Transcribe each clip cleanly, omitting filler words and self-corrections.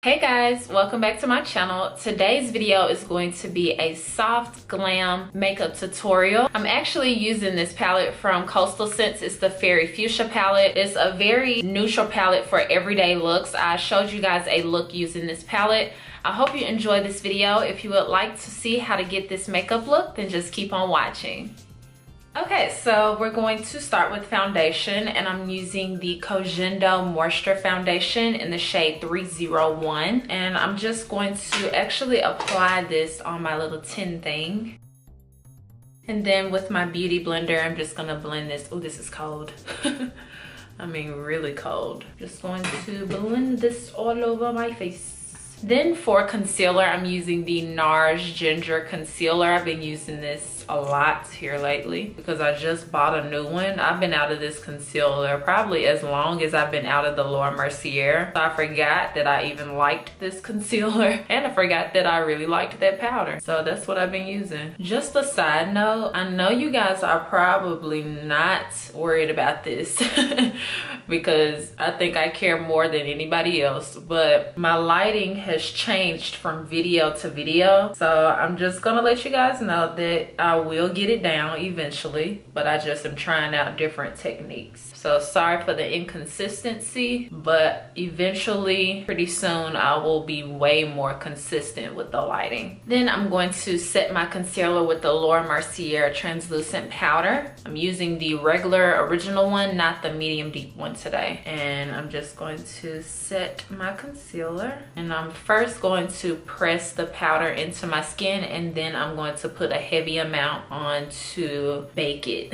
Hey guys, welcome back to my channel. Today's video is going to be a soft glam makeup tutorial. I'm actually using this palette from Coastal Scents. It's the Fairy Fuchsia palette. It's a very neutral palette for everyday looks. I showed you guys a look using this palette. I hope you enjoy this video. If you would like to see how to get this makeup look, then just keep on watching. Okay, so we're going to start with foundation, and I'm using the Koh Gen Do Moisture Foundation in the shade 301. And I'm just going to actually apply this on my little tin thing. And then with my beauty blender, I'm just gonna blend this. Oh, this is cold. I mean, really cold. Just going to blend this all over my face. Then for concealer, I'm using the NARS Ginger Concealer. I've been using this a lot here lately because I just bought a new one. I've been out of this concealer probably as long as I've been out of the Mercier. So I forgot that I even liked this concealer, and I forgot that I really liked that powder. So that's what I've been using. Just a side note, I know you guys are probably not worried about this because I think I care more than anybody else, but my lighting has changed from video to video. So I'm just gonna let you guys know that I will get it down eventually, but I just am trying out different techniques. So sorry for the inconsistency, but eventually, pretty soon, I will be way more consistent with the lighting. Then I'm going to set my concealer with the Mercier translucent powder. I'm using the regular original one, not the medium deep one today. And I'm just going to set my concealer. And I'm first going to press the powder into my skin, and then I'm going to put a heavy amount on to bake it.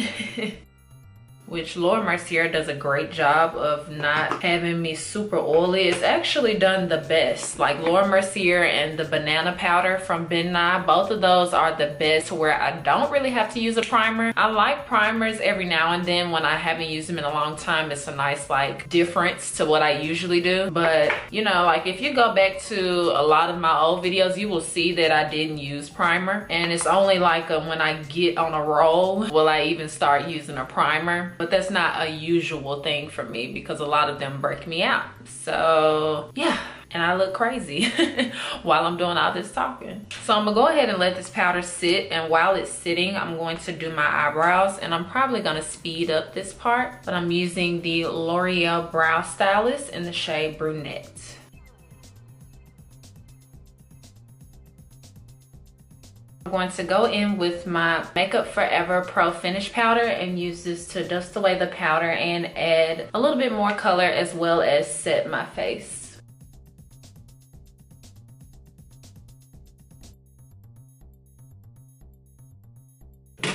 Which Mercier does a great job of not having me super oily. It's actually done the best. Like Mercier and the banana powder from Ben Nye, both of those are the best where I don't really have to use a primer. I like primers every now and then when I haven't used them in a long time. It's a nice like difference to what I usually do. But you know, like if you go back to a lot of my old videos, you will see that I didn't use primer. And it's only like when I get on a roll will I even start using a primer. But that's not a usual thing for me because a lot of them break me out. So yeah, and I look crazy while I'm doing all this talking. So I'm gonna go ahead and let this powder sit, and while it's sitting, I'm going to do my eyebrows, and I'm probably gonna speed up this part, but I'm using the L'Oreal Brow Stylist in the shade Brunette. I'm going to go in with my Makeup Forever Pro Finish Powder and use this to dust away the powder and add a little bit more color as well as set my face.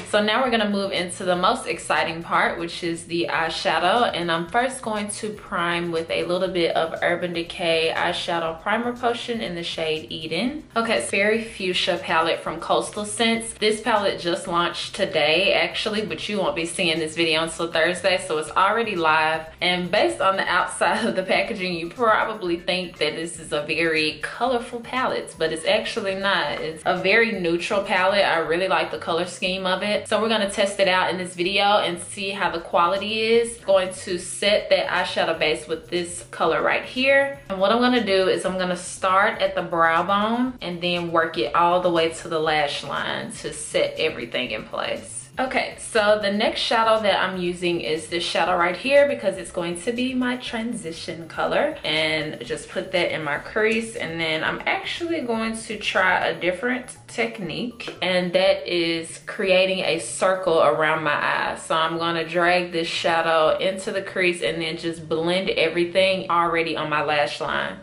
So now we're gonna move into the most exciting part, which is the eyeshadow. And I'm first going to prime with a little bit of Urban Decay eyeshadow primer potion in the shade Eden. Okay, Fairy Fuchsia palette from Coastal Scents. This palette just launched today actually, but you won't be seeing this video until Thursday, so it's already live. And based on the outside of the packaging, you probably think that this is a very colorful palette, but it's actually not. It's a very neutral palette. I really like the color scheme of it. So we're gonna test it out in this video and see how the quality is. Going to set that eyeshadow base with this color right here. And what I'm gonna do is I'm gonna start at the brow bone and then work it all the way to the lash line to set everything in place. Okay, so the next shadow that I'm using is this shadow right here because it's going to be my transition color, and just put that in my crease. And then I'm actually going to try a different technique, and that is creating a circle around my eyes. So I'm going to drag this shadow into the crease and then just blend everything already on my lash line.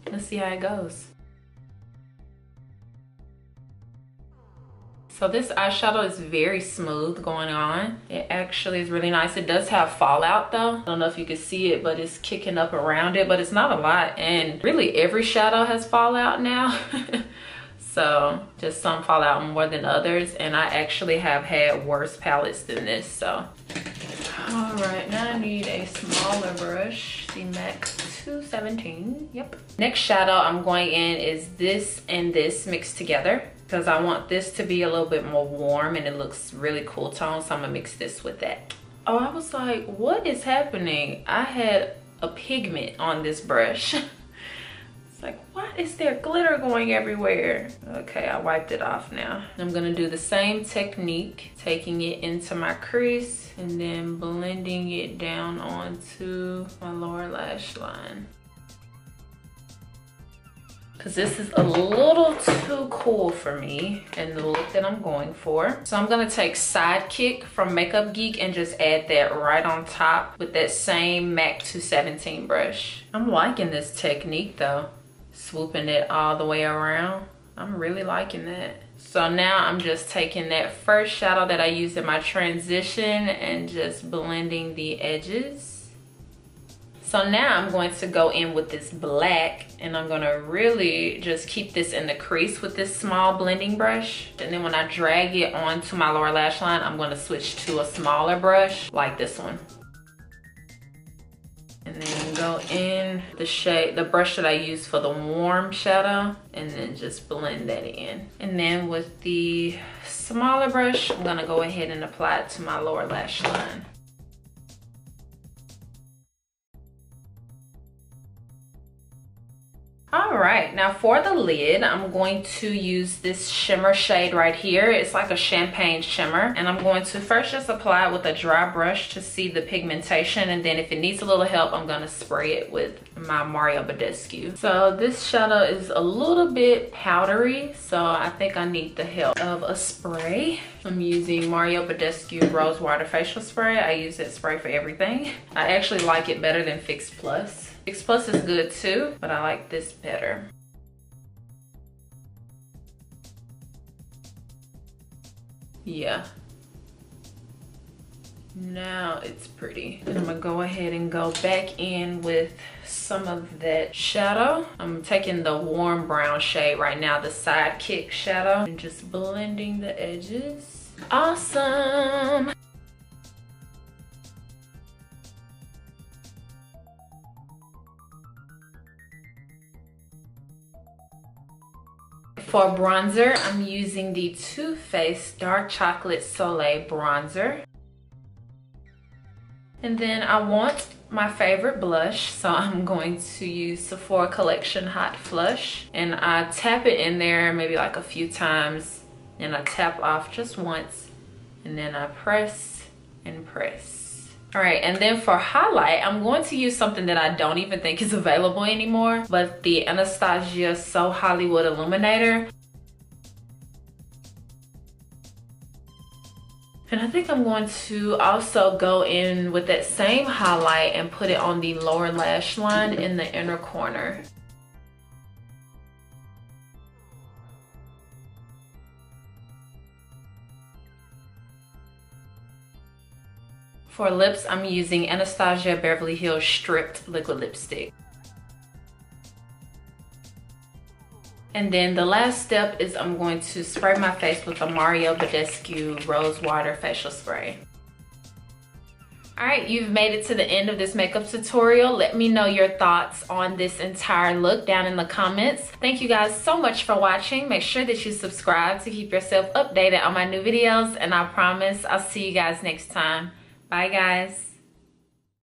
Let's see how it goes. So this eyeshadow is very smooth going on. It actually is really nice. It does have fallout though. I don't know if you can see it, but it's kicking up around it, but it's not a lot. And really every shadow has fallout now. So just some fallout more than others. And I actually have had worse palettes than this, so. All right, now I need a smaller brush, the MAC 217, yep. Next shadow I'm going in is this and this mixed together, because I want this to be a little bit more warm and it looks really cool tone, so I'm gonna mix this with that. Oh, I was like, what is happening? I had a pigment on this brush. It's like, why is there glitter going everywhere? Okay, I wiped it off now. I'm gonna do the same technique, taking it into my crease and then blending it down onto my lower lash line. Because this is a little too cool for me and the look that I'm going for. So I'm gonna take Sidekick from Makeup Geek and just add that right on top with that same MAC 217 brush. I'm liking this technique though. Swooping it all the way around. I'm really liking that. So now I'm just taking that first shadow that I used in my transition and just blending the edges. So now I'm going to go in with this black and I'm gonna really just keep this in the crease with this small blending brush. And then when I drag it onto my lower lash line, I'm gonna switch to a smaller brush like this one. And then go in the shade, the brush that I use for the warm shadow, and then just blend that in. And then with the smaller brush, I'm gonna go ahead and apply it to my lower lash line. All right, now for the lid, I'm going to use this shimmer shade right here. It's like a champagne shimmer, and I'm going to first just apply it with a dry brush to see the pigmentation, and then if it needs a little help, I'm gonna spray it with my Badescu. So this shadow is a little bit powdery, so I think I need the help of a spray. I'm using Badescu Rose Water Facial Spray. I use that spray for everything. I actually like it better than Fix Plus. Fix Plus is good too, but I like this better. Yeah. Now it's pretty. And I'm gonna go ahead and go back in with some of that shadow. I'm taking the warm brown shade right now, the Sidekick shadow, and just blending the edges. Awesome. For bronzer, I'm using the Too Faced Dark Chocolate Soleil bronzer. And then I want my favorite blush, so I'm going to use Sephora Collection Hot Flush. And I tap it in there maybe like a few times, and I tap off just once, and then I press and press. All right, and then for highlight, I'm going to use something that I don't even think is available anymore, but the Anastasia So Hollywood Illuminator. And I think I'm going to also go in with that same highlight and put it on the lower lash line in the inner corner. For lips, I'm using Anastasia Beverly Hills Stripped Liquid Lipstick. And then the last step is I'm going to spray my face with a Badescu Rose Water Facial Spray. Alright, you've made it to the end of this makeup tutorial. Let me know your thoughts on this entire look down in the comments. Thank you guys so much for watching. Make sure that you subscribe to keep yourself updated on my new videos, and I promise I'll see you guys next time. Bye guys.